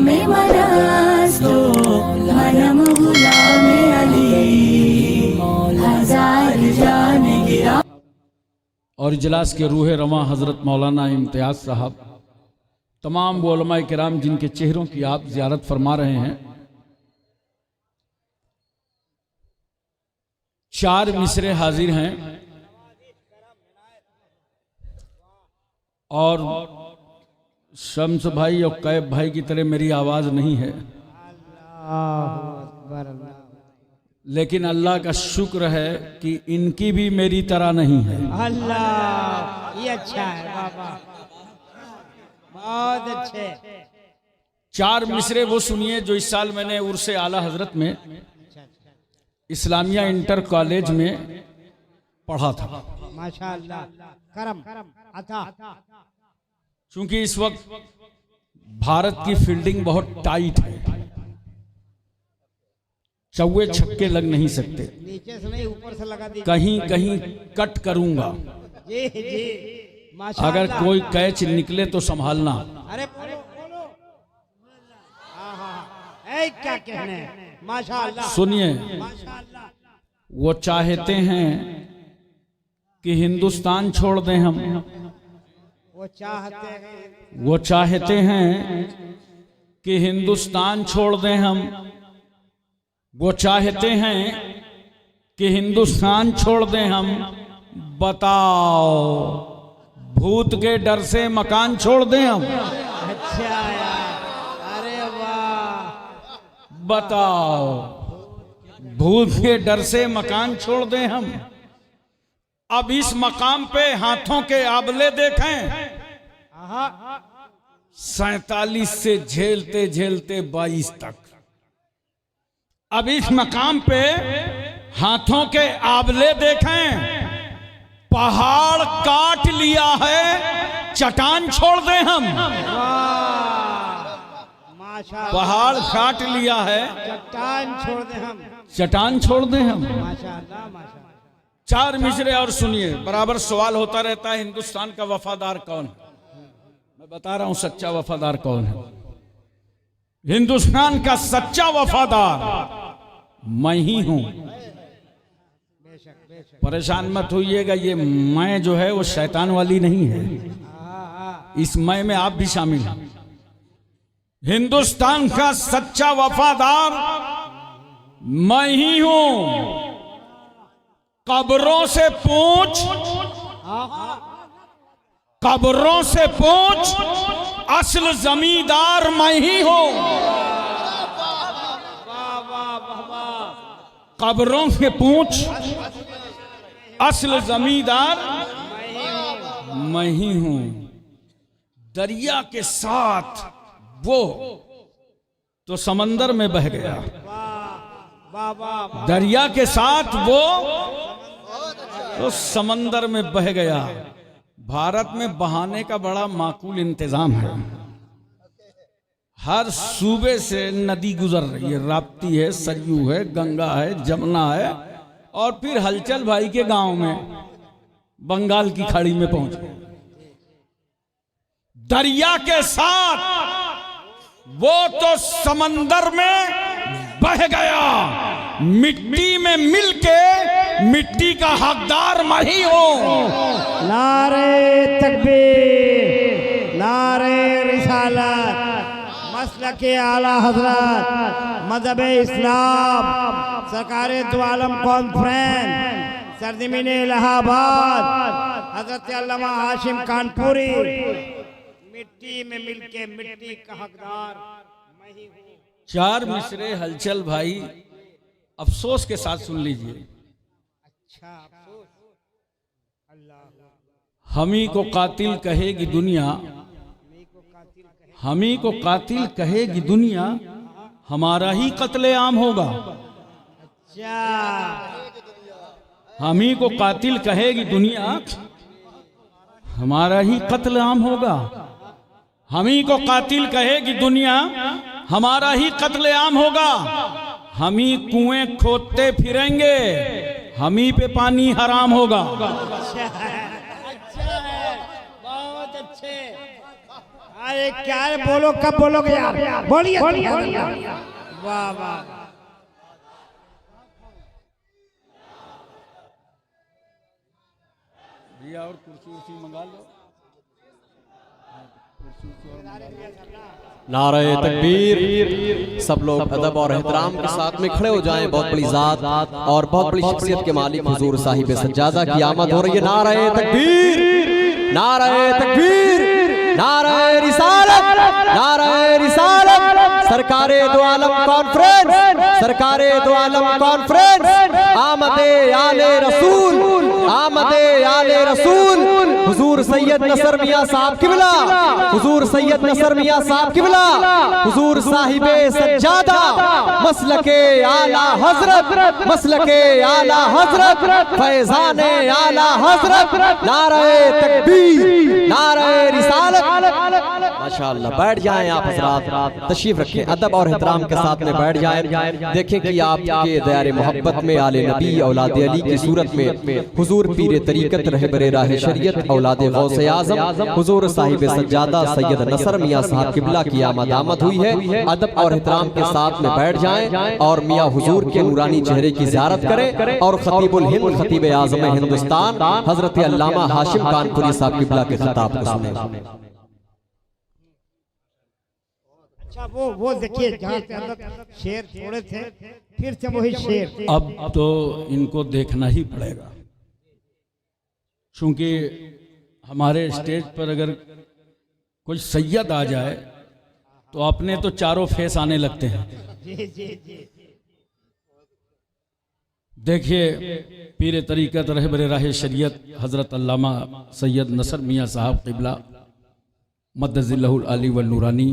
गुलामे मनास्तो मनम गुलामे अली हजार जाने गिरा। और इजलास के रूह रवां हज़रत मौलाना इम्तियाज साहब, तमाम उलमा किराम जिनके चेहरों की आप ज़ियारत फरमा रहे हैं, 4 मिसरे हाजिर हैं। और शम्स भाई और कैब भाई की तरह मेरी आवाज़ नहीं है, लेकिन अल्लाह का शुक्र है कि इनकी भी मेरी तरह नहीं है। अल्लाह, ये अच्छा है बाबा, बहुत अच्छे। 4 मिसरे वो सुनिए जो इस साल मैंने उर्से आला हजरत में इस्लामिया इंटर कॉलेज में पढ़ा था। माशाअल्लाह, करम अता। क्योंकि इस वक्त भारत की फील्डिंग बहुत टाइट है, चौवे छक्के लग नहीं सकते, नीचे से नहीं ऊपर से लगा दी, कहीं कहीं कट करूंगा। जी जी, माशाअल्लाह। अगर कोई कैच निकले तो संभालना। अरे बोलो बोलो, ऐ क्या कहने हैं, माशाअल्लाह। सुनिए, माशाअल्लाह। वो चाहते हैं कि हिंदुस्तान छोड़ दें हम, वो चाहते हैं, वो चाहते हैं कि हिंदुस्तान छोड़ दें हम, वो चाहते हैं कि हिंदुस्तान छोड़ दें हम। बताओ, भूत के डर से मकान छोड़ दें हम? अच्छा यार, अरे वाह। बताओ, भूत के डर से मकान छोड़ दें हम? अब इस मकाम पे हाथों के आबले देखें, 47 से झेलते झेलते 22 तक। अब इस मकाम पे हाथों के आबले देखें, पहाड़ काट लिया है, चट्टान छोड़ दें हम? माशाअल्लाह, पहाड़ काट लिया है, चट्टान छोड़ दे हम, चट्टान छोड़ दें हम? माशाअल्लाह माशाअल्लाह। 4 मिसरे और सुनिए। बराबर सवाल होता रहता है, हिंदुस्तान का वफादार कौन है? मैं बता रहा हूं सच्चा वफादार कौन है। हिंदुस्तान का सच्चा वफादार मैं ही हूं। परेशान मत होइएगा, ये मैं जो है वो शैतान वाली नहीं है, इस मैं में आप भी शामिल हैं। हिंदुस्तान का सच्चा वफादार मैं ही हूं। कब्रों से पूछ, कब्रों से पूछ, असल जमींदार मैं ही हूं। कब्रों से पूछ, असल जमींदार मैं ही हूं। दरिया के साथ वो तो समंदर में बह गया, दरिया के साथ वो तो समंदर में बह गया। भारत में बहाने का बड़ा माकूल इंतजाम है। हर सूबे से नदी गुजर रही है, राप्ती है, सरयू है, गंगा है, जमुना है, और फिर हलचल भाई के गांव में बंगाल की खाड़ी में पहुंच गए। दरिया के साथ वो तो समंदर में बह गया। मिट्टी में मिलके मिट्टी का हकदार मैं ही हूं। नारे तकबीर, नारे रिसालत, मसलके आला हजरत, मजहब इस्लाम, सरकारे दो आलम कॉन्फ्रेंस, सरजमीन इलाहाबाद, हजरत अल्लामा हाशिम कानपुरी। मिट्टी में मिलके मिट्टी का हकदार मैं ही हूं। 4 मिसरे हलचल भाई अफसोस के साथ सुन लीजिए। अच्छा, अफसोस। अल्लाह, हमी को कातिल कहेगी दुनिया, हमी को कातिल कहेगी दुनिया, हमारा ही कत्लेआम होगा। अच्छा, हमी को कातिल कहेगी दुनिया, हमारा ही कत्लेआम होगा। हमी को कातिल कहेगी दुनिया, हमारा ही कत्लेआम होगा। हम ही कुएं खोदते फिरेंगे, हम ही पे पानी हराम होगा। अच्छा है, बहुत अच्छे। अरे क्या है, बोलो कब बोलोगे यार, बोलिए वाह वाह। भैया और कुर्सी मंगा लो। नारे तकबीर। सब लोग अदब और एहतराम के साथ में खड़े हो जाएं। बहुत बड़ी जात और बहुत बड़ी शख्सियत के मालिक हुजूर साहिब सज्जादा की आमद हो रही है। नारे तकबीर, नारे तकबीर, नारे रिसालत, नारे रिसालत। सरकारे दो आलम कॉन्फ्रेंस, सरकारे दो आलम कॉन्फ्रेंस। आमदे आले रसूल, आमदे आले रसूल। हुजूर सैयद नसर मियां साहब किबला, हुजूर सैयद नसर मियां साहब किबला, हुजूर साहिबे सज्जादा मसलके आला हजरत, मसलके आला हजरत, फैजाने आला हजरत। नारे तकबीर, नारे रिसालत। माशाअल्लाह, बैठ जाएं आप हजरात, तशरीफ रखें, अदब और एहतराम के साथ में बैठ जाएं। देखें कि आपके दायरे मोहब्बत में आले नबी औलाद अली की सूरत में हुजूर पीर तरीकत रहबरे राह शरीयत औलाद गौसे आज़म हुजूर साहिब सज्जादा सैयद नसर मियां साहब किबला की आमद हुई है। अदब और एहतराम के साथ में बैठ जाएं और मियां हुजूर के नूरानी चेहरे की ज़ियारत करें और खतीबुल हिंद खतीब आज़म हिंदुस्तान हजरत अल्लामा हाशिम कानपुरी साहब किबला के खिताब को सुनें। अच्छा वो देखिए जहाँ पे अंदर शेर छोड़े थे, फिर से वही शेर। अब तो इनको देखना ही पड़ेगा, क्योंकि हमारे स्टेज पर अगर कोई सैयद आ जाए तो अपने तो चारों फेस आने लगते हैं। जी जी जी। देखिए, पीर तरीकत रहबरे राह शरीयत हजरत अल्लामा सैयद नसर मियां साहब किबला मद्दजिल्लहुल अली व नूरानी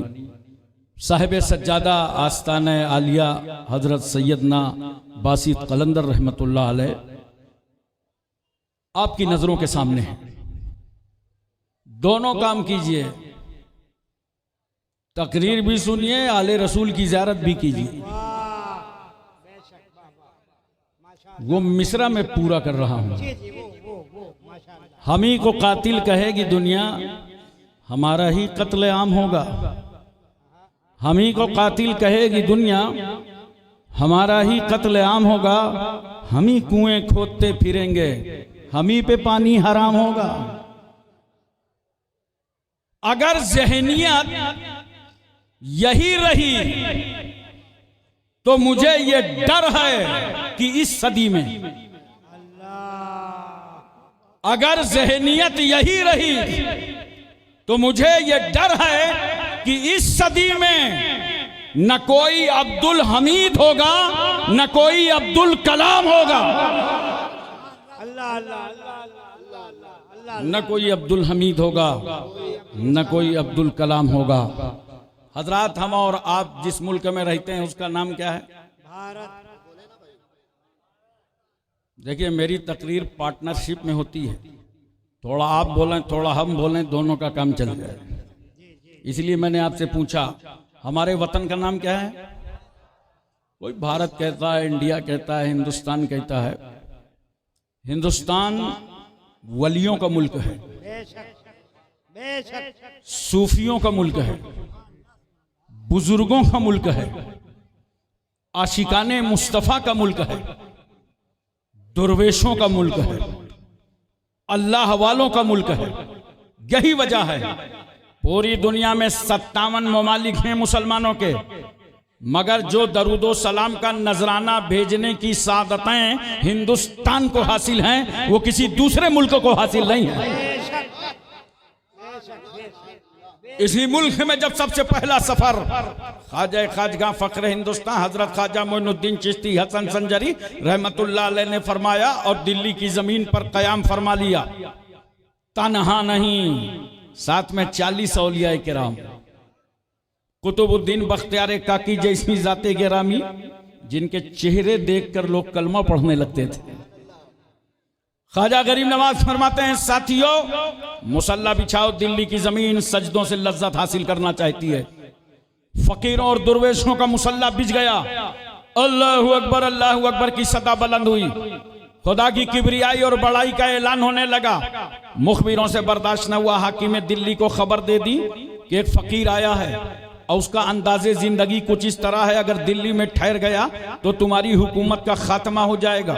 साहिब सज्जादा आस्तान आलिया हजरत सैयदना बासित कलंदर रहमतुल्लाह अलैह आपकी नजरों के सामने है। दोनों काम कीजिए, तकरीर भी सुनिए, आले रसूल की ज़ियारत भी कीजिए। वो मिसरा में पूरा कर रहा हूं। हम ही को कातिल कहेगी दुनिया, हमारा ही कत्ले आम होगा। हम ही को कातिल कहेगी दुनिया, हमारा ही कत्ले आम होगा। हम ही कुएं खोदते फिरेंगे, हम ही पे पानी हराम होगा। अगर ज़हनियत यही रही तो मुझे ये डर है कि इस सदी में, अगर ज़हनियत यही रही तो मुझे ये डर है कि इस सदी में न कोई अब्दुल हमीद होगा, न कोई अब्दुल कलाम होगा। न कोई अब्दुल हमीद होगा, न कोई अब्दुल कलाम होगा। हजरात, हम और आप जिस मुल्क में रहते हैं उसका नाम क्या है? भारत। देखिए, मेरी तकरीर पार्टनरशिप में होती है। थोड़ा आप बोलें, थोड़ा हम बोलें, दोनों का काम चल जाए। इसलिए मैंने आपसे पूछा हमारे वतन का नाम क्या है? कोई भारत कहता है, इंडिया कहता है, हिंदुस्तान कहता है। हिंदुस्तान वलियों का मुल्क है, सूफियों का मुल्क है, बुजुर्गों का मुल्क है, आशिकाने मुस्तफ़ा का मुल्क है, दुर्वेशों का मुल्क है, अल्लाह वालों का मुल्क है। यही वजह है पूरी दुनिया में 57 ममालिक हैं मुसलमानों के, मगर जो दरूदो सलाम का नजराना भेजने की सादतें हिंदुस्तान को हासिल हैं, वो किसी दूसरे मुल्क को हासिल नहीं है। इसी मुल्क में जब सबसे पहला सफर ख्वाजा खाजगा फख्र हिंदुस्तान हजरत ख्वाजा मोइनुद्दीन चिश्ती हसन संजरी रहमतुल्लाह अलैह ने फरमाया और दिल्ली की जमीन पर कयाम फरमा लिया, तन्हा नहीं, साथ में 40 औलिया किराम, कुतुबुद्दीन बख्तियार काकी जैसी जाते गिरामी, जिनके चेहरे देखकर लोग कलमा पढ़ने लगते थे। ख्वाजा गरीब नवाज फरमाते हैं, साथियों मुसल्ला बिछाओ, दिल्ली की जमीन सजदों से लज्जत हासिल करना चाहती है। फकीरों और दुर्वेशों का मुसल्ला बिछ गया। अल्लाहु अकबर की सदा बुलंद हुई। खुदा की किबरियाई और बड़ाई का ऐलान होने लगा। मुखबिरों से बर्दाश्त न हुआ, हाकिम दिल्ली को खबर दे दी कि एक फकीर आया है और उसका अंदाजे जिंदगी कुछ इस तरह है, अगर दिल्ली में ठहर गया तो तुम्हारी हुकूमत का खात्मा हो जाएगा।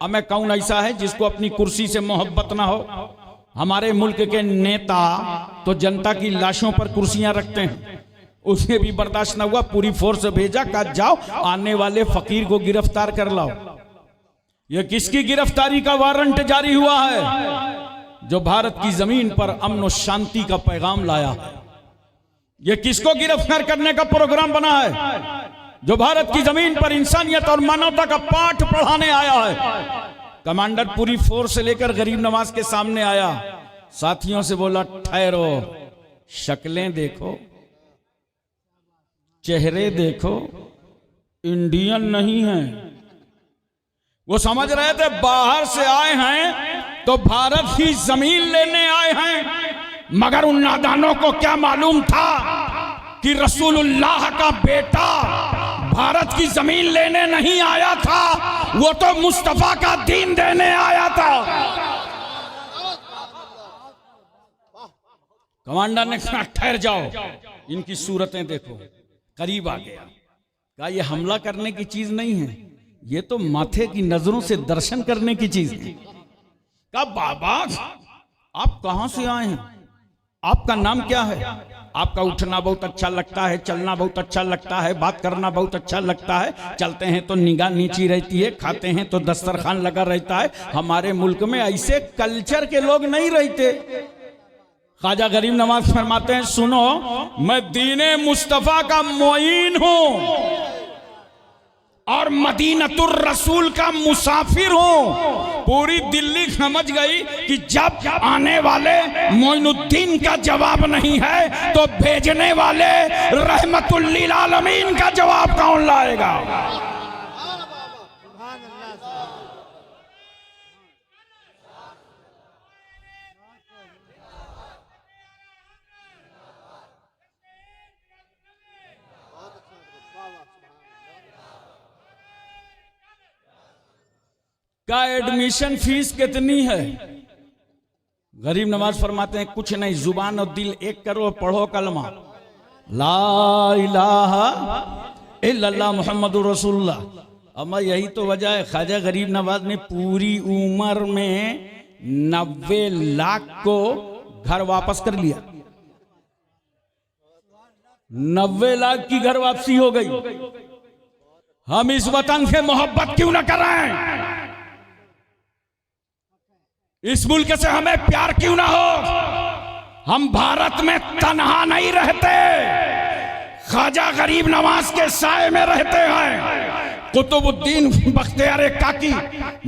अब मैं कौन ऐसा है जिसको अपनी कुर्सी से मोहब्बत ना हो? हमारे मुल्क के नेता तो जनता की लाशों पर कुर्सियां रखते हैं, उसे भी बर्दाश्त न हुआ, पूरी फोर्स भेजा, कहा जाओ आने वाले फकीर को गिरफ्तार कर लाओ। यह किसकी गिरफ्तारी का वारंट जारी हुआ है? जो भारत की जमीन पर अमन और शांति का पैगाम लाया है। यह किसको गिरफ्तार करने का प्रोग्राम बना है? जो भारत की जमीन पर इंसानियत और मानवता का पाठ पढ़ाने आया है। कमांडर पूरी फोर्स लेकर गरीब नवाज के सामने आया, साथियों से बोला ठहरो, शक्लें देखो, चेहरे देखो, इंडियन नहीं है। वो समझ रहे थे बाहर से आए हैं तो भारत की जमीन लेने आए हैं, मगर उन नादानों को क्या मालूम था कि रसूलुल्लाह का बेटा भारत की जमीन लेने नहीं आया था, वो तो मुस्तफा का दीन देने आया था। कमांडर ने कहा ठहर जाओ, इनकी सूरतें देखो। करीब आ गया, कहा ये हमला करने की चीज नहीं है, ये तो माथे की नजरों से दर्शन करने की चीज है। कहा बाबा आप कहां से आए हैं, आपका नाम क्या है? आपका उठना बहुत अच्छा लगता है, चलना बहुत अच्छा लगता है, बात करना बहुत अच्छा लगता है, चलते हैं तो निगाह नीची रहती है, खाते हैं तो दस्तरखान लगा रहता है। हमारे मुल्क में ऐसे कल्चर के लोग नहीं रहते। ख्वाजा गरीब नवाज फरमाते हैं सुनो, मैं दीने मुस्तफा का मोइन हूं और मदीनतुर रसूल का मुसाफिर हूं। पूरी दिल्ली समझ गई कि जब आने वाले मोइनुद्दीन का जवाब नहीं है तो भेजने वाले रहमतुल लिल आलमीन का जवाब कौन लाएगा? का एडमिशन फीस कितनी है? गरीब नवाज फरमाते हैं कुछ नहीं, जुबान और दिल एक करो, पढ़ो कलमा ला इलाहा इल्लल्लाह मुहम्मदुर रसूलुल्लाह। अम्मा यही तो वजह है ख्वाजा गरीब नवाज ने पूरी उम्र में 90 लाख को घर वापस कर लिया। 90 लाख की घर वापसी हो गई। हम इस वतन से मोहब्बत क्यों न कर रहे हैं? इस मुल्क से हमें प्यार क्यों ना हो? हम भारत में तन्हा नहीं रहते, ख्वाजा गरीब नवाज के साए में रहते हैं। कुतुबुद्दीन बख्तियार काकी,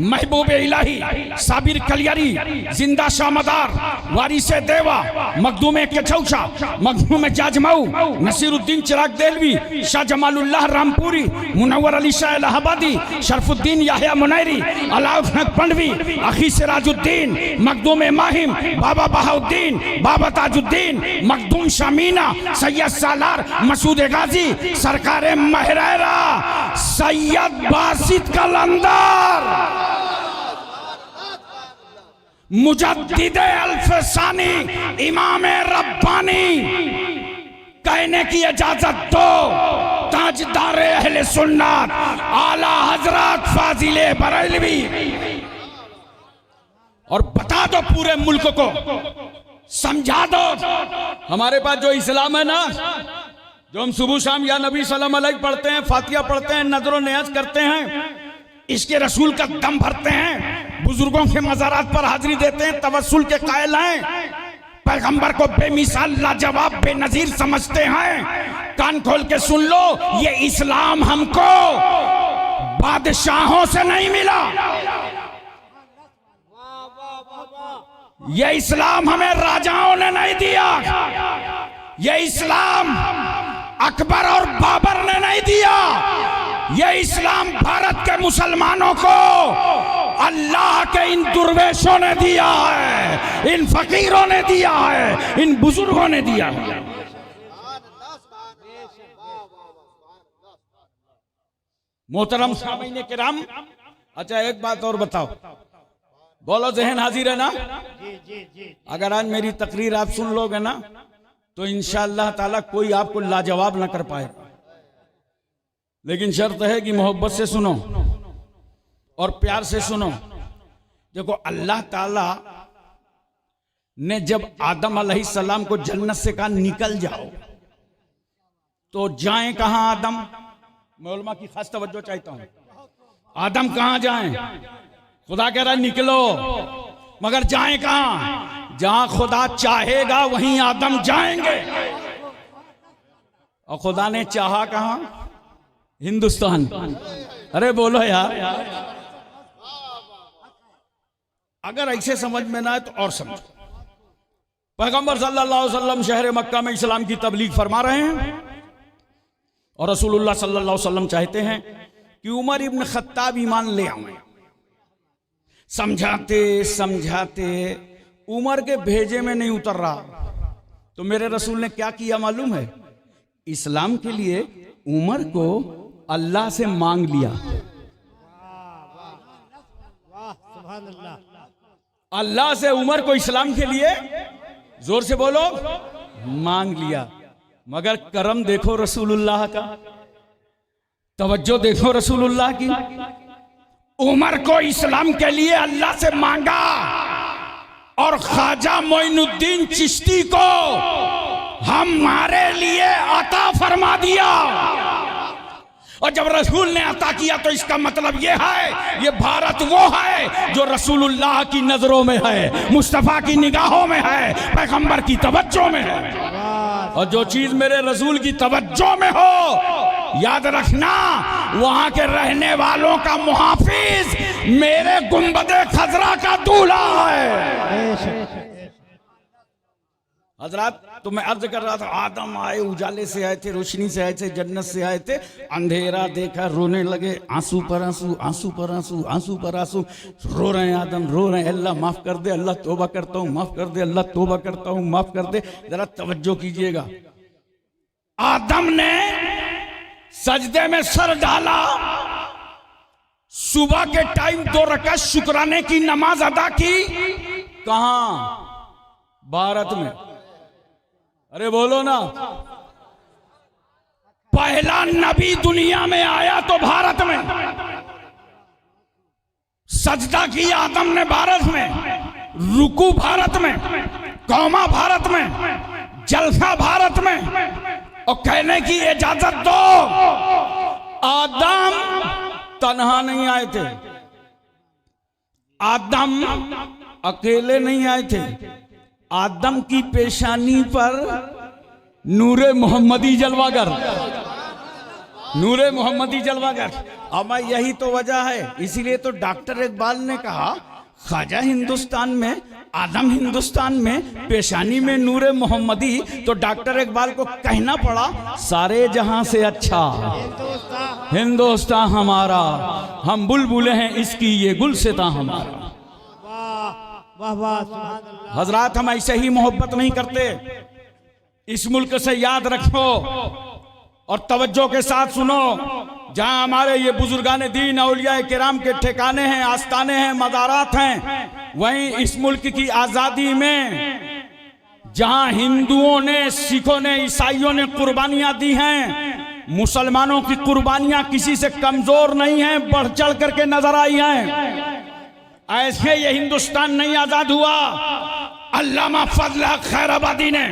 महबूब इलाही, साबिर कलियारी, जिंदा शामदार, वारिसे देवा, मखदूम केचौसा, मखदूम जाजमाऊ, नसीरुद्दीन चिराग देलवी, शाह जमालुल्लाह रामपुरी, मुनव्वर अली शाह इलाहाबादी, शरफुद्दीन याहिया मुनैरी, अलाउद्दीन पंडवी, अखी सिराजुद्दीन, मखदूम माहिम, बाबा बहाउद्दीन, बाबा ताजुद्दीन, मखदूम शामीना, सैयद सालार, मसूद गाजी, सरकार महरेरा, सैयद बासित कलंदर, मुजद्दिदे अल्फसानी, इमाम रब्बानी, कहने की इजाजत दो ताजदार अहले सुन्नत आला हजरत फाजिले बरेलवी। और बता दो पूरे मुल्क को, समझा दो हमारे पास जो इस्लाम है ना, जो हम सुबह शाम या नबी सल्लल्लाहु अलैहि वसल्लम पढ़ते हैं, फातिहा पढ़ते हैं, नजर नियाज करते हैं, इसके रसूल का दम भरते हैं, बुजुर्गों के मज़ारात पर हाजिरी देते हैं, तवस्सुल के कायल हैं, पैगंबर को बेमिसाल लाजवाब बेनजीर समझते हैं। कान खोल के सुन लो, ये इस्लाम हमको बादशाहों से नहीं मिला, ये इस्लाम हमें राजाओं ने नहीं दिया, ये इस्लाम अकबर और बाबर ने नहीं दिया, ये इस्लाम भारत के मुसलमानों को अल्लाह के इन दुर्वेशों ने दिया है, इन फकीरों ने दिया है, इन बुजुर्गों ने दिया है। मोहतरम सामीन किराम, अच्छा एक बात और बताओ, बोलो जहन हाजिर है ना? जी जी जी। अगर आज मेरी तकरीर आप सुन लोगे ना तो इंशाअल्लाह ताला कोई आपको लाजवाब ना कर पाए। लेकिन शर्त है कि मोहब्बत से सुनो और प्यार से सुनो। देखो अल्लाह ताला ने जब आदम अलैहिस्सलाम को जन्नत से कहा निकल जाओ, तो जाएं कहां आदम? मैं उलमा की खास तवज्जो चाहता हूं। आदम कहां जाएं? खुदा कह रहा है निकलो, मगर जाएं कहां? जहां खुदा चाहेगा वहीं आदम जाएंगे। और खुदा ने चाहा कहां? हिंदुस्तान। अरे बोलो यार, अगर ऐसे समझ में ना आए तो और समझो। पैगंबर सल्लल्लाहु अलैहि वसल्लम शहर मक्का में इस्लाम की तबलीग फरमा रहे हैं और रसूलुल्लाह सल्लल्लाहु अलैहि वसल्लम चाहते हैं कि उमर इब्न खत्ताब ईमान ले आए। समझाते समझाते उमर के भेजे में नहीं उतर रहा, तो मेरे रसूल ने क्या किया मालूम है? इस्लाम के लिए उमर को अल्लाह से मांग लिया। अल्लाह से उमर को इस्लाम के लिए, जोर से बोलो, मांग लिया। मगर करम देखो रसूलुल्लाह का, तवज्जो देखो रसूलुल्लाह की। उमर को इस्लाम के लिए अल्लाह से मांगा और ख्वाजा मोइनुद्दीन चिश्ती को हमारे लिए अता फरमा दिया। और जब रसूल ने अता किया तो इसका मतलब यह है, ये भारत वो है जो रसूलुल्लाह की नजरों में है, मुस्तफा की निगाहों में है, पैगंबर की तवज्जो में है। और जो चीज मेरे रसूल की तवज्जो में हो, याद रखना वहां के रहने वालों का मुहाफिज मेरे गुंबदे खजरा का दूल्हा है। हजरात, तो मैं अर्ज कर रहा था, आदम आए, उजाले से आए थे, रोशनी से आए थे, जन्नत से आए थे, अंधेरा देखा, रोने लगे, आंसू पर आंसू, आंसू पर आंसू, आंसू पर आंसू, रो रहे हैं आदम, रो रहे हैं, अल्लाह माफ कर दे, अल्लाह तौबा करता हूं, माफ कर दे, अल्लाह तौबा करता हूं, माफ कर दे। जरा तवज्जो कीजिएगा, आदम ने सजदे में सर डाला, सुबह के टाइम 2 रकात शुक्राने की नमाज अदा की। कहां? भारत में। अरे बोलो ना, पहला नबी दुनिया में आया तो भारत में, सजदा किया आदम ने भारत में, रुकू भारत में, कौमा भारत में, जलसा भारत में, और कहने की इजाजत दो, आदम तन्हा नहीं आए थे, आदम अकेले नहीं आए थे। आदम की पेशानी पर नूरे मोहम्मदी जलवागर, नूरे मोहम्मदी जलवागर। अब यही तो वजह है, इसीलिए तो डॉक्टर इकबाल ने कहा, ख्वाजा हिंदुस्तान में, आदम हिंदुस्तान में, पेशानी में नूरे मोहम्मदी। तो डॉक्टर इकबाल को कहना पड़ा, सारे जहां से अच्छा हिंदुस्तान हमारा, हम बुलबुले हैं इसकी, ये गुलसिता हमारा। वाह वाह। हजरात, हम ऐसे ही मोहब्बत नहीं करते। इस मुल्क से याद रखो और तवज्जो के साथ सुनो, जहां हमारे ये बुजुर्गान दीन औलिया किराम के ठिकाने हैं, आस्ताने हैं, मज़ारात हैं, वहीं इस मुल्क की आजादी में जहां हिंदुओं ने, सिखों ने, ईसाइयों ने कुर्बानियां दी हैं, मुसलमानों की कुर्बानियां किसी से कमजोर नहीं हैं, बढ़ चढ़ करके नजर आई हैं। ऐसे ये हिंदुस्तान नहीं आजाद हुआ। अल्लामा फजल हक खैराबादी ने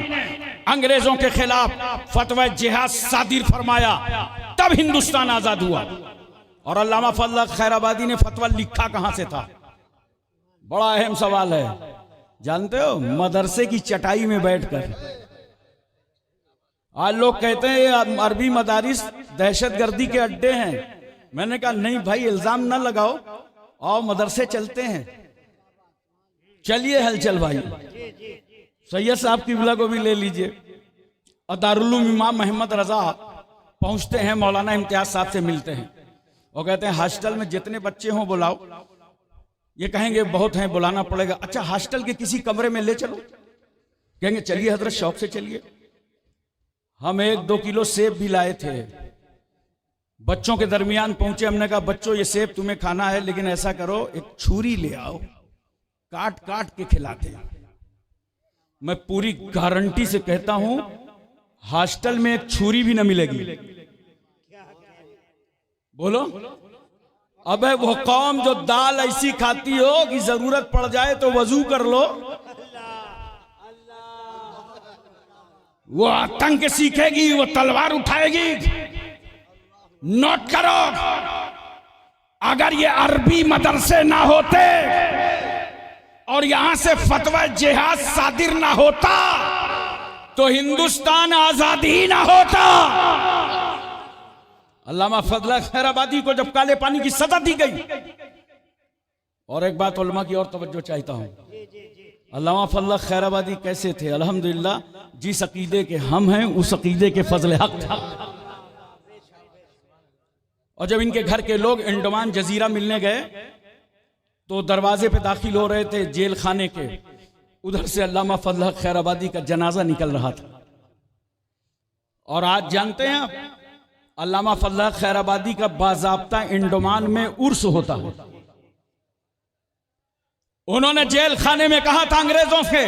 अंग्रेजों के खिलाफ फतवा जिहाद सादिर फरमाया, तब हिंदुस्तान आजाद हुआ। और अल्लामा फजल हक खैराबादी ने फतवा लिखा कहां से था? बड़ा अहम सवाल है, जानते हो? मदरसे की चटाई में बैठकर। आज लोग कहते हैं अरबी मदारिस दहशतगर्दी के अड्डे हैं। मैंने कहा नहीं भाई, इल्जाम ना लगाओ, आओ मदरसे चलते हैं। चलिए हलचल भाई, सैयद साहब किबला को भी ले लीजिए। और दारुल उलूम इमाम मोहम्मद रजा पहुंचते हैं, मौलाना इम्तियाज साहब से मिलते हैं और कहते हैं हॉस्टल में जितने बच्चे हों बुलाओ। ये कहेंगे बहुत हैं, बुलाना पड़ेगा। अच्छा, हॉस्टल के किसी कमरे में ले चलो। कहेंगे चलिए हजरत, शौक से चलिए। हम 1-2 किलो सेब भी लाए थे। बच्चों के दरमियान पहुंचे, हमने कहा बच्चों ये सेब तुम्हें खाना है, लेकिन ऐसा करो एक छुरी ले आओ, काट काट के खिलाते हैं। मैं पूरी गारंटी से कहता हूं हॉस्टल में एक छुरी भी न मिलेगी। बोलो, अबे वो कौम जो दाल ऐसी खाती हो कि जरूरत पड़ जाए तो वजू कर लो, वो आतंक सीखेगी, वो तलवार उठाएगी। नोट करो, अगर ये अरबी मदरसे ना होते और यहां से फतवा जिहाद सादिर ना होता तो हिंदुस्तान आजादी ही ना होता। अल्लामा फजल खैराबादी को जब काले पानी की सजा दी गई, और एक बात उलमा की और तवज्जो चाहता हूं, अल्लामा फजल खैराबादी कैसे थे? अल्हम्दुलिल्लाह, जिस अकीदे के हम हैं उस अकीदे के फजल हक था। और जब इनके घर के लोग अंडमान जजीरा मिलने गए तो दरवाजे पे दाखिल हो रहे थे जेल खाने के, उधर से अल्लामा फजल खैराबादी का जनाजा निकल रहा था। और आज जानते हैं आप, अल्लामा फजल खैराबादी का बाज़ाब्ता अंडमान में उर्स होता है। उन्होंने जेल खाने में कहा था अंग्रेजों से,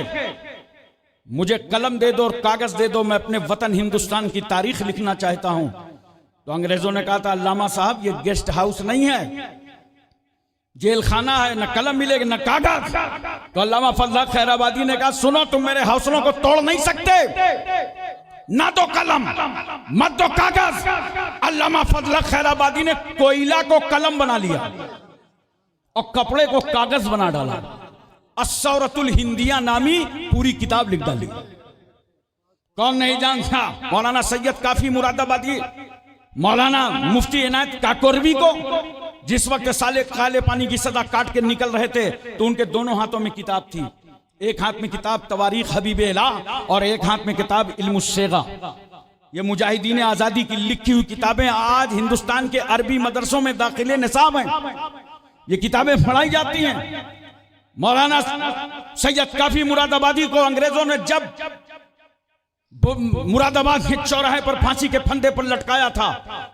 मुझे कलम दे दो और कागज दे दो, मैं अपने वतन हिंदुस्तान की तारीख लिखना चाहता हूं। तो अंग्रेजों ने कहा था, अल्लामा साहब ये गेस्ट हाउस नहीं है, जेल खाना है, न कलम मिलेगी न कागज। तो अल्लामा फजल खैराबादी ने कहा, सुनो, तुम मेरे हौसलों को तोड़ नहीं सकते, ना तो कलम मत दो कागज। अल्लामा फजल खैराबादी ने कोयला को कलम बना लिया और कपड़े को कागज बना डाला। अस्सौरतुल हिंदिया नामी पूरी किताब लिख डाली। कौन नहीं जानता मौलाना सैयद काफी मुरादाबादी, मौलाना मुफ्ती इनायत काकोरवी को, जिस वक्त साले काले पानी की सजा काट के निकल रहे थे तो उनके दोनों हाथों में किताब थी। एक हाथ में किताब तवारीख हबीब इला और एक हाथ में किताब इल्मुस्सेगा। ये मुजाहिदीन आजादी की लिखी हुई किताबें आज हिंदुस्तान के अरबी मदरसों में दाखिले निसाब हैं। ये किताबें पढ़ाई जाती हैं। मौलाना सैयद काफी मुरादाबादी को अंग्रेजों ने जब मुरादाबाद के चौराहे पर फांसी के फंदे पर लटकाया था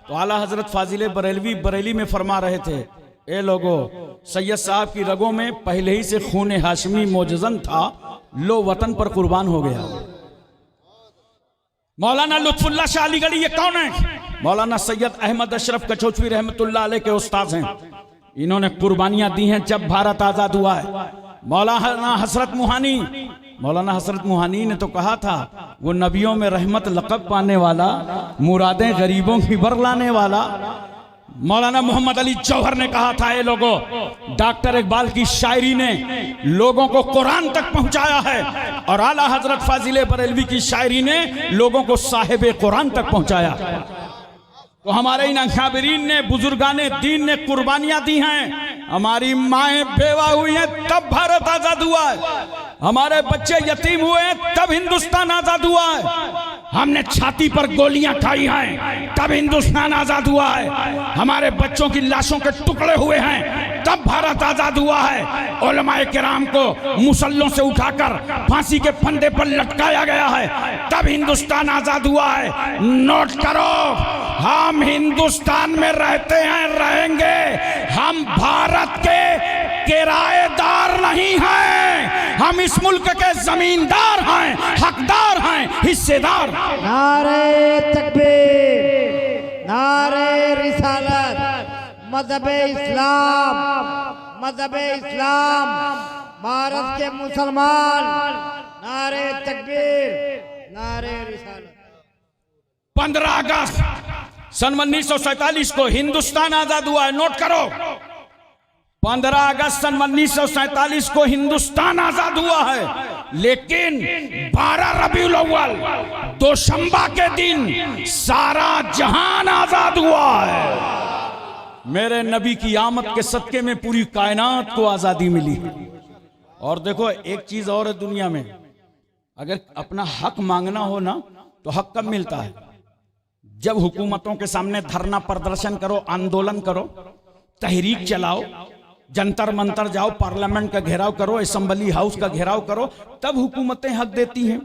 तो आला हजरत फाजिले बरेलवी बरेली में फरमा रहे थे, ए लोगो, सैयद साहब की रगों में पहले ही से खून हाशमी मौजज़न था, लो वतन पर कुर्बान हो गया। मौलाना लुत्फुल्लाह शाह अलीगढ़ी ये कौन है? मौलाना सैयद अहमद अशरफ कचौचवी रहमतुल्लाह अलैह के उस्ताद हैं। इन्होंने कुर्बानियां दी हैं जब भारत आजाद हुआ है। मौलाना हसरत मुहानी ने तो कहा था, वो नबियों में रहमत लक़ब पाने वाला, मुरादें गरीबों की बरलाने वाला। मौलाना मोहम्मद अली जौहर ने कहा था, ये लोगों, डॉक्टर इकबाल की शायरी ने लोगों को कुरान तक पहुंचाया है और आला हजरत फाजिले बरेलवी की शायरी ने लोगों को साहिब कुरान तक पहुंचाया। तो हमारे इन अखाबिरीन ने, बुजुर्गाने दीन ने कुर्बानियां दी हैं। हमारी माएं बेवा हुई हैं तब भारत आजाद हुआ है, हमारे बच्चे यतीम हुए हैं तब हिंदुस्तान आजाद हुआ है, हमने छाती पर गोलियां खाई हैं तब हिंदुस्तान आजाद हुआ है, हमारे बच्चों की लाशों के टुकड़े हुए हैं तब भारत आजाद हुआ है, उलमाए किराम को मुसल्लों से उठाकर फांसी के फंदे पर लटकाया गया है तब हिंदुस्तान आजाद हुआ है। नोट करो, हम हिंदुस्तान में रहते हैं, रहेंगे, हम भारत के किराएदार नहीं हैं, हम इस मुल्क के जमींदार हैं, हकदार हैं, हिस्सेदार। नारे तकबीर, नारे रिसालत, मज़हब-ए इस्लाम, भारत के मुसलमान, नारे तकबीर, नारे रिसालत। 15 अगस्त सन 1947 को हिंदुस्तान आजाद हुआ है। नोट करो, 15 अगस्त सन 1947 को हिंदुस्तान आजाद हुआ है, लेकिन 12 रबीउल अव्वल दोशंबा के दिन सारा जहान आजाद हुआ है। मेरे नबी की आमद के सदके में पूरी कायनात को आजादी मिली। और देखो, एक चीज और है दुनिया में, अगर अपना हक मांगना हो ना तो हक कब मिलता है? जब हुकूमतों के सामने धरना प्रदर्शन करो, आंदोलन करो, तहरीक चलाओ, जंतर मंतर जाओ, पार्लियामेंट का घेराव करो, असेंबली हाउस का घेराव करो, तब हुकूमतें हक देती हैं।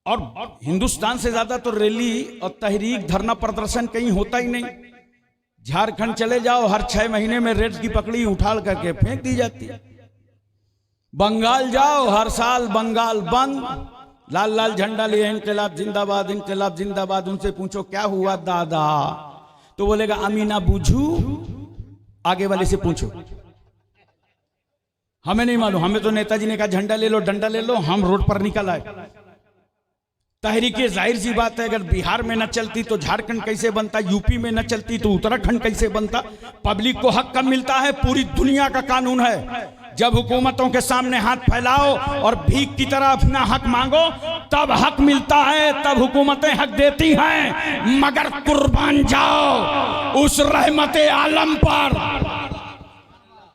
और हिंदुस्तान से ज्यादा तो रैली और तहरीक, धरना प्रदर्शन कहीं होता ही नहीं। झारखंड चले जाओ, हर 6 महीने में रेत की पकड़ी उठाल करके फेंक दी जाती है। बंगाल जाओ, हर साल बंगाल बंद, लाल लाल झंडा लिए इनकलाब जिंदाबाद, इनकलाब जिंदाबाद। उनसे पूछो क्या हुआ दादा, तो बोलेगा अमीना बूझू। आगे वाले से पूछो, हमें नहीं मालूम, हमें तो नेताजी ने कहा झंडा ले लो, डंडा ले लो, हम रोड पर निकल आए। तहरीके जाहिर सी बात है, अगर बिहार में न चलती तो झारखंड कैसे बनता, यूपी में न चलती तो उत्तराखंड कैसे बनता। पब्लिक को हक कब मिलता है, पूरी दुनिया का कानून है। जब हुकूमतों के सामने हाथ फैलाओ और भीख की तरह अपना हक मांगो तब हक मिलता है, तब हुकूमतें हक देती हैं। मगर कुर्बान जाओ उस रहमते आलम पर,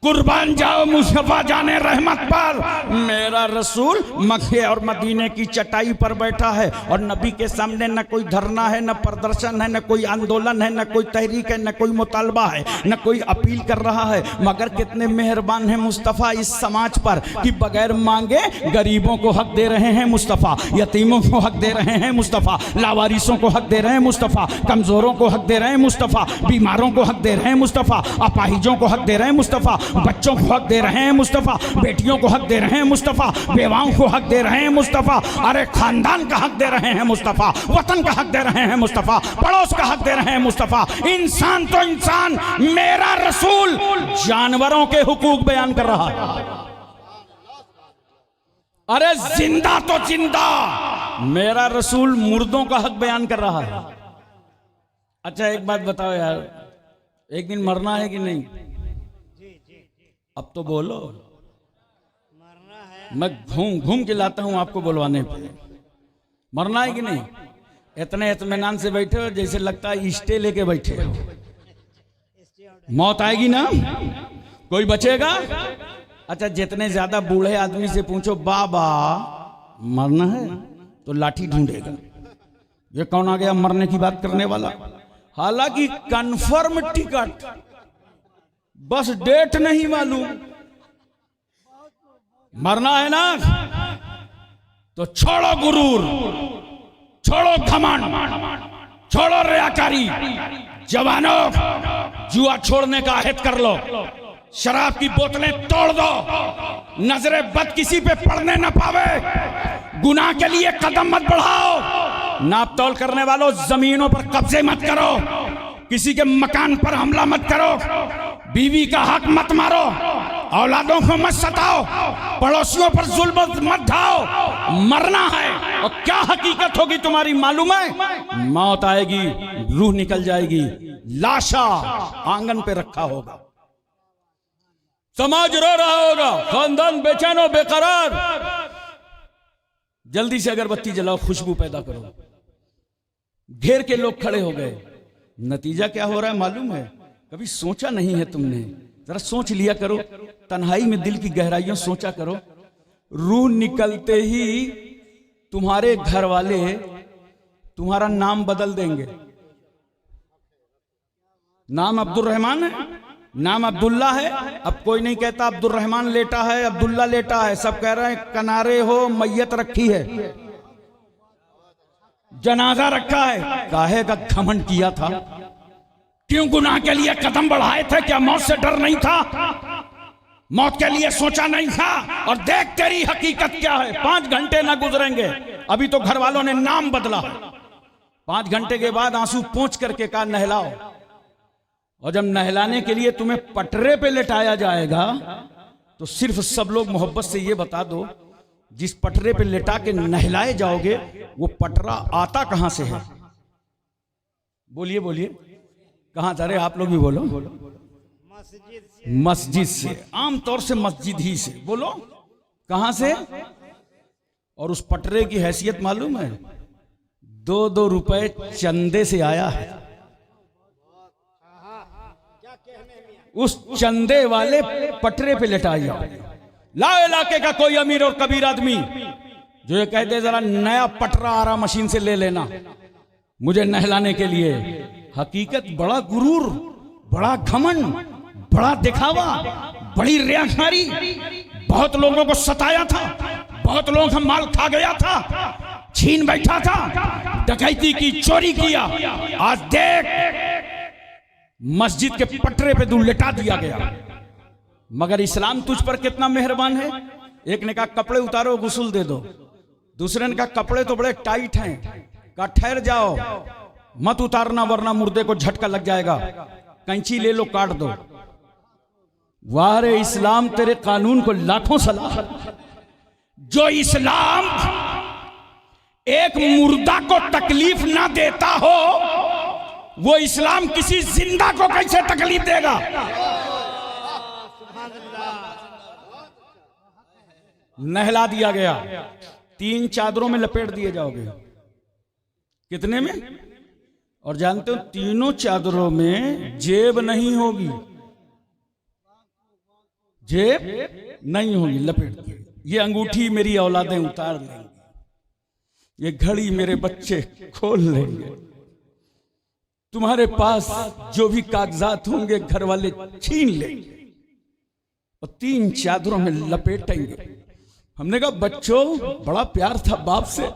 कुर्बान जाओ मुस्तफा जाने रहमत पर। मेरा रसूल मक्के और मदीने की चटाई पर बैठा है और नबी के सामने न कोई धरना है, न प्रदर्शन है, न कोई आंदोलन है, न कोई तहरीक है, न कोई मुतालबा है, न कोई अपील कर रहा है। मगर कितने मेहरबान हैं मुस्तफा इस समाज पर कि बगैर मांगे गरीबों को हक दे रहे हैं मुस्तफा, यतीमों को हक दे रहे हैं मुस्तफा, लावारिसों को हक दे रहे हैं मुस्तफा, कमजोरों को हक दे रहे हैं मुस्तफा, बीमारों को हक दे रहे हैं मुस्तफा, अपाहिजों को हक दे रहे हैं मुस्तफा, बच्चों को हक दे रहे हैं मुस्तफा, बेटियों को हक दे रहे हैं मुस्तफा, बेवाओं को हक दे रहे हैं मुस्तफा, अरे खानदान का हक दे रहे हैं मुस्तफा, वतन का हक दे रहे हैं मुस्तफा, पड़ोस का हक दे रहे हैं मुस्तफा। इंसान तो इंसान, मेरा रसूल जानवरों के हुकूक बयान कर रहा है। अरे जिंदा तो जिंदा, मेरा रसूल मुर्दों का हक बयान कर रहा है। अच्छा एक बात बताओ यार, एक दिन मरना है कि नहीं? अब तो बोलो, मैं घूम घूम के लाता हूं आपको बुलवाने पे। मरना है कि नहीं? इतने इत्मीनान से बैठे हो जैसे लगता है स्टे लेके बैठे हो। मौत आएगी ना, कोई बचेगा? अच्छा जितने ज्यादा बूढ़े आदमी से पूछो बाबा मरना है तो लाठी ढूंढेगा। ये कौन आ गया मरने की बात करने वाला? हालांकि कंफर्म टिकट, बस डेट नहीं मालूम। मरना है ना तो छोड़ो गुरूर, छोड़ो घमंड, छोड़ो रियाकारी। जवानों जुआ छोड़ने का अहद कर लो, शराब की बोतलें तोड़ दो, नजरे बद किसी पे पड़ने न पावे, गुनाह के लिए कदम मत बढ़ाओ। नाप तौल करने वालों जमीनों पर कब्जे मत करो, किसी के मकान पर हमला मत करो, बीवी का हक मत मारो, औलादों को मत सताओ, पड़ोसियों पर जुल्म मत ढाओ। मरना है और क्या हकीकत होगी तुम्हारी मालूम है? मौत आएगी, रूह निकल जाएगी, लाशा आंगन पे रखा होगा, समाज रो रहा होगा, खानदान बेचैन और बेकरार। जल्दी से अगरबत्ती जलाओ, खुशबू पैदा करो। घेर के लोग खड़े हो गए। नतीजा क्या हो रहा है मालूम है? कभी सोचा नहीं है तुमने? जरा सोच लिया करो, तन्हाई में दिल की गहराइयों सोचा करो। रूह निकलते ही तुम्हारे घर वाले तुम्हारा नाम बदल देंगे। नाम अब्दुल रहमान है, नाम अब्दुल्ला है। अब कोई नहीं कहता अब्दुल रहमान लेटा है, अब्दुल्ला लेटा है, सब कह रहे हैं किनारे हो मैयत रखी है, जनाजा रखा है। काहे का घमंड किया था? क्यों गुनाह के लिए कदम बढ़ाए थे? क्या मौत से डर नहीं था? मौत के लिए सोचा नहीं था? और देख तेरी हकीकत क्या है। 5 घंटे ना गुजरेंगे, अभी तो घर वालों ने नाम बदला। 5 घंटे के बाद आंसू पोंछ करके कहा नहलाओ। और जब नहलाने के लिए तुम्हें पटरे पे लेटाया जाएगा तो सिर्फ सब लोग मोहब्बत से ये बता दो, जिस पटरे पे लेटा के नहलाए जाओगे वो पटरा आता कहां से है? बोलिए बोलिए, कहां जा रहे आप लोग भी बोलो। मस्जिद से, आमतौर से मस्जिद ही से। बोलो कहां से? और उस पटरे की हैसियत मालूम है? 2-2 रुपए चंदे से आया है। उस चंदे वाले पटरे पे लेटाई जाओ। लाओ इलाके का कोई अमीर और कबीर आदमी जो ये कह दे जरा नया पटरा आ रहा मशीन से ले लेना मुझे नहलाने के लिए। हकीकत बड़ा गुरूर, बड़ा घमंड, बड़ा दिखावा, बड़ी रियाकारी। बहुत लोगों को सताया था, बहुत लोगों का माल खा गया था, छीन बैठा था, डकैती की, चोरी किया। आज देख मस्जिद के पटरे पे तू लेटा दिया गया। मगर इस्लाम तुझ पर कितना मेहरबान है। एक ने कहा कपड़े उतारो गुस्ल दे दो, दूसरे ने कहा कपड़े तो बड़े टाइट हैं, कहा ठहर जाओ मत उतारना वरना मुर्दे को झटका लग जाएगा, कैंची ले लो काट दो। वाह रे इस्लाम, तेरे कानून को लाखों सलाम। जो इस्लाम एक मुर्दा को तकलीफ ना देता हो, वो इस्लाम किसी जिंदा को कैसे तकलीफ देगा? नहला दिया गया, 3 चादरों में लपेट दिए जाओगे। कितने में? और जानते हो तीनों चादरों में जेब नहीं होगी, जेब नहीं होगी, लपेट दिए। ये अंगूठी मेरी औलादें उतार लेंगी, ये घड़ी मेरे बच्चे खोल लेंगे, तुम्हारे पास जो भी कागजात होंगे घर वाले छीन लेंगे और 3 चादरों में लपेटेंगे। हमने कहा बच्चों बड़ा प्यार था बाप से,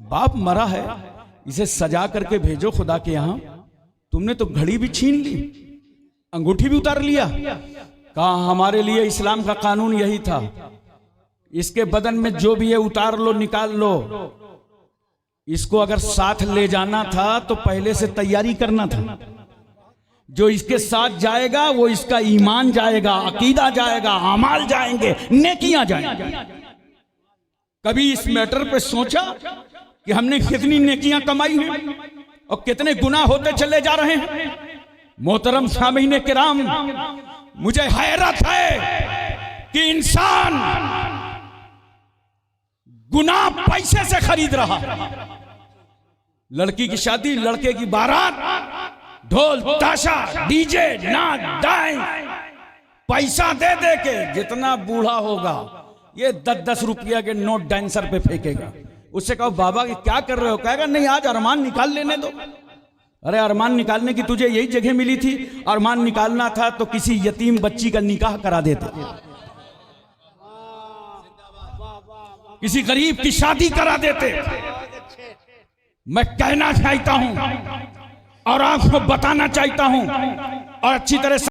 बाप मरा है, इसे सजा करके भेजो खुदा के यहां। तुमने तो घड़ी भी छीन ली, अंगूठी भी उतार लिया। कहा हमारे लिए इस्लाम का कानून यही था, इसके बदन में जो भी है उतार लो, निकाल लो। इसको अगर साथ ले जाना था तो पहले से तैयारी करना था। जो इसके साथ जाएगा वो इसका ईमान जाएगा, अकीदा जाएगा, अमाल जाएंगे, नेकियां जाएंगे। कभी इस मैटर पे सोचा कि हमने कितनी नेकियां कमाई हैं और कितने गुनाह होते चले जा रहे हैं? मोहतरम सामीन किराम, मुझे हैरत है कि इंसान गुनाह पैसे से खरीद रहा। लड़की की शादी, लड़के की बारात, ढोल ताशा, डीजे, नाच गाएं, पैसा दे दे के जितना बूढ़ा होगा ये 10-10 रुपया के नोट डांसर पे फेंकेगा। उससे कहो बाबा क्या कर रहे हो? कहेगा नहीं आज अरमान निकाल लेने दो। अरे अरमान निकालने की तुझे यही जगह मिली थी, अरमान निकालना था तो किसी यतीम बच्ची का निकाह करा देते, किसी गरीब की शादी करा देते। मैं कहना चाहता हूं और आपको बताना चाहता हूं और अच्छी तरह